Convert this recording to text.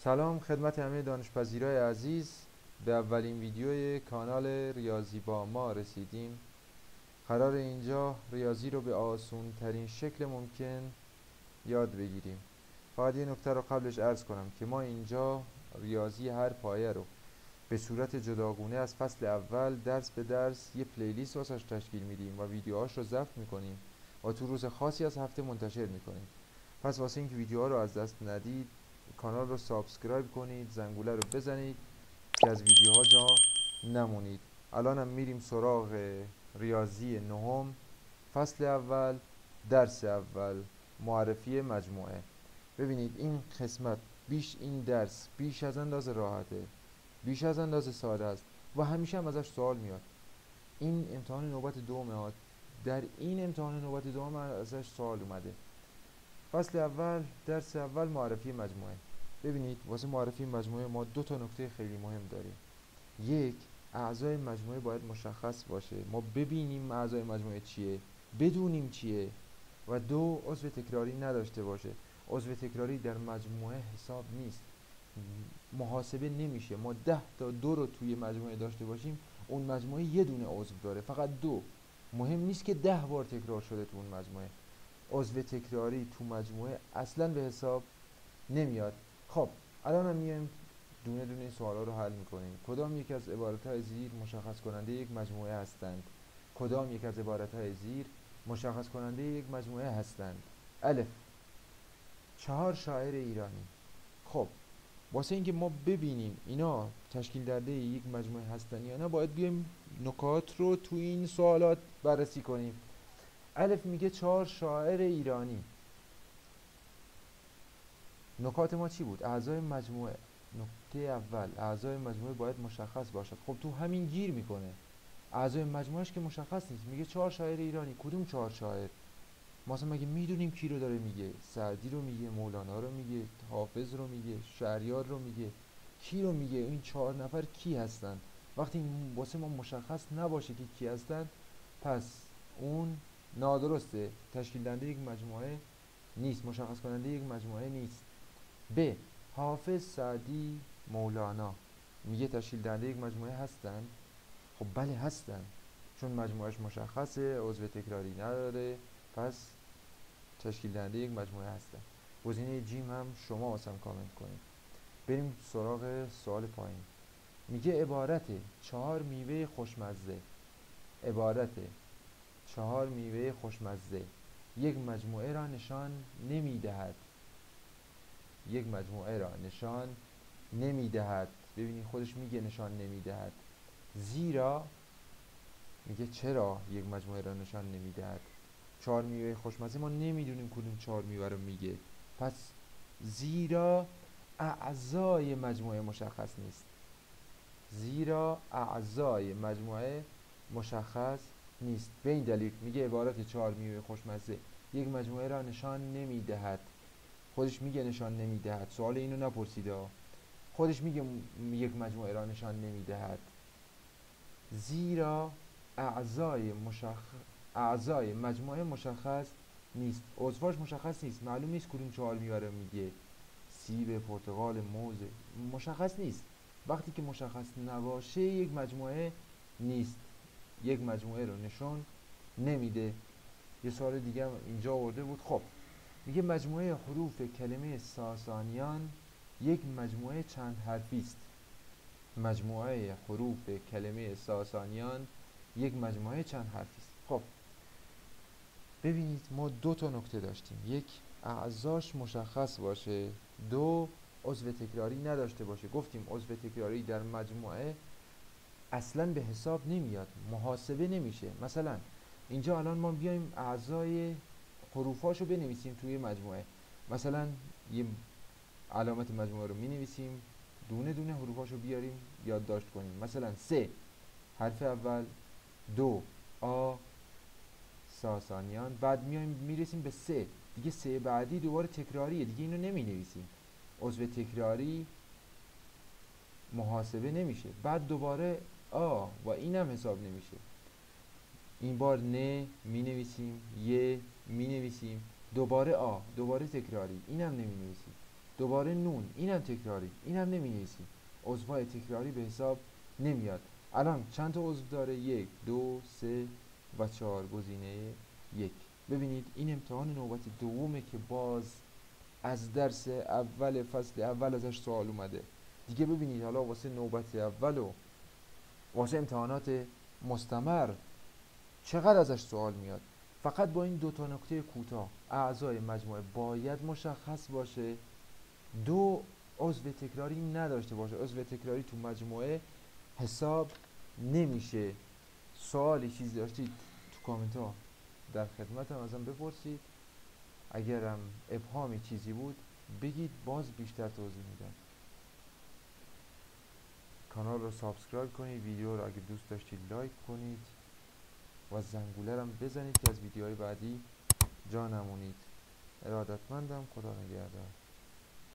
سلام خدمت همه دانشپذیرای عزیز. به اولین ویدیوی کانال ریاضی با ما رسیدیم. قرار اینجا ریاضی رو به آسون ترین شکل ممکن یاد بگیریم. فقط یه نکته رو قبلش عرض کنم که ما اینجا ریاضی هر پایه رو به صورت جداگونه از فصل اول درس به درس یه پلیلیست واسش تشکیل میدیم و ویدیوهاش رو ضبط میکنیم و تو روز خاصی از هفته منتشر میکنیم. پس واسه اینکه ویدیوها رو از دست ندید کانال رو سابسکرایب کنید، زنگوله رو بزنید که از ویدیوها جا نمونید. الان هم میریم سراغ ریاضی نهم، فصل اول، درس اول، معرفی مجموعه. ببینید این قسمت این درس بیش از اندازه راحته، بیش از اندازه ساده است و همیشه هم ازش سوال میاد. این امتحان نوبت دومه، در این امتحان نوبت دوم ازش سوال اومده. فصل اول، درس اول، معرفی مجموعه. ببینید واسه معرفی مجموعه ما دو تا نکته خیلی مهم داریم. یک، اعضای مجموعه باید مشخص باشه، ما ببینیم اعضای مجموعه چیه، بدونیم چیه. و دو، عضو تکراری نداشته باشه. عضو تکراری در مجموعه حساب نیست، محاسبه نمیشه. ما 10 تا 2 رو توی مجموعه داشته باشیم، اون مجموعه یه دونه عضو داره، فقط 2. مهم نیست که 10 بار تکرار شده تو اون مجموعه. عضو تکراری تو مجموعه اصلا به حساب نمیاد. خب الان هم میایم دونه دونه این سوالا رو حل میکنیم. کدام یک از عبارتهای زیر مشخص کننده یک مجموعه هستند؟ کدام یک از عبارتهای زیر مشخص کننده یک مجموعه هستند؟ الف، 4 شاعر ایرانی. خب واسه اینکه ما ببینیم اینا تشکیل دهنده یک مجموعه هستن یا نه، باید بیایم نکات رو تو این سوالات بررسی کنیم. الف میگه 4 شاعر ایرانی. نکات ما چی بود؟ اعضای مجموعه. نکته اول، اعضای مجموعه باید مشخص باشد. خب تو همین گیر میکنه. اعضای مجموعهش که مشخص نیست، میگه 4 شاعر ایرانی. کدوم 4 شاعر؟ ما اصلا مگه میدونیم کی رو داره میگه؟ سعدی رو میگه، مولانا رو میگه، حافظ رو میگه، شهریار رو میگه، کی رو میگه؟ این 4 نفر کی هستن؟ وقتی واسه ما مشخص نباشه که کی هستن، پس اون نادرسته، تشکیل دهنده یک مجموعه نیست، مشخص کننده یک مجموعه نیست. ب، حافظ، سعدی، مولانا میگه تشکیل دهنده یک مجموعه هستن. خب بله هستن، چون مجموعهش مشخصه، عضو تکراری نداره، پس تشکیل دهنده یک مجموعه هستن. گزینه جیم هم شما واسم کامنت کنید. بریم سراغ سوال پایین. میگه عبارت 4 میوه خوشمزه، عبارت 4 میوه خوشمزه یک مجموعه را نشان نمیدهد. یک مجموعه را نشان نمیدهد. ببینید خودش میگه نشان نمیدهد، زیرا میگه چرا یک مجموعه را نشان نمیدهد. 4 میوه خوشمزه ما نمیدونیم کدوم 4 میوه رو میگه، پس زیرا اعضای مجموعه مشخص نیست. زیرا اعضای مجموعه مشخص نیست. به این دلیل میگه عبارت 4 میوه خوشمزه یک مجموعه را نشان نمیدهد. خودش میگه نشان نمیدهد، سوال اینو نپرسیده، خودش میگه یک مجموعه را نشان نمیدهد. زیرا اعضای مجموعه مشخص نیست. عضواش مشخص نیست، معلوم نیست کدوم 4 میوه رو میگه. سیب، پرتقال، موز، مشخص نیست. وقتی که مشخص نباشه یک مجموعه نیست، یک مجموعه رو نشان نمیده. یه سوال دیگه هم اینجا آورده بود. خب میگه مجموعه حروف کلمه ساسانیان یک مجموعه چند حرفی است. مجموعه حروف کلمه ساسانیان یک مجموعه چند حرفی است. خب ببینید ما 2 تا نکته داشتیم. یک، اعضاش مشخص باشه. 2، عضو تکراری نداشته باشه. گفتیم عضو تکراری در مجموعه اصلا به حساب نمیاد، محاسبه نمیشه. مثلا اینجا الان ما بیایم اعضای حروفاشو بنویسیم توی مجموعه. مثلا یه علامت مجموعه رو مینویسیم، دونه دونه حروفاشو بیاریم یادداشت کنیم. مثلا 3 حرف اول، 2 آ ساسانیان. بعد میایم میرسیم به 3 دیگه، 3 بعدی دوباره تکراریه دیگه، اینو نمی نویسیم. عضو تکراری محاسبه نمیشه. بعد دوباره آ و اینم حساب نمیشه. این بار نه می نویسیم، یه می نویسیم، دوباره آ، دوباره تکراری، اینم نمی نویسیم. دوباره نون، اینم تکراری، اینم نمینویسید، عضوهای تکراری به حساب نمیاد. الان چند تا عضو داره؟ 1 2 3 و 4. گزینه 1. ببینید این امتحان نوبت دومه که باز از درس اول فصل اول ازش سوال اومده دیگه. ببینید حالا واسه نوبت اول و واسه امتحانات مستمر چقدر ازش سوال میاد. فقط با این دوتا نکته کوتاه اعضای مجموعه باید مشخص باشه، 2 عضو تکراری نداشته باشه. عضو تکراری تو مجموعه حساب نمیشه. سوالی چیزی داشتید تو کامنت ها در خدمتم ازم بپرسید. اگرم ابهامی چیزی بود بگید، باز بیشتر توضیح میدم. کانال رو سابسکرایب کنید، ویدیو رو اگه دوست داشتید لایک کنید و زنگوله رو بزنید که از ویدیوهای بعدی جا نمونید. ارادتمندم. خدا نگهدار.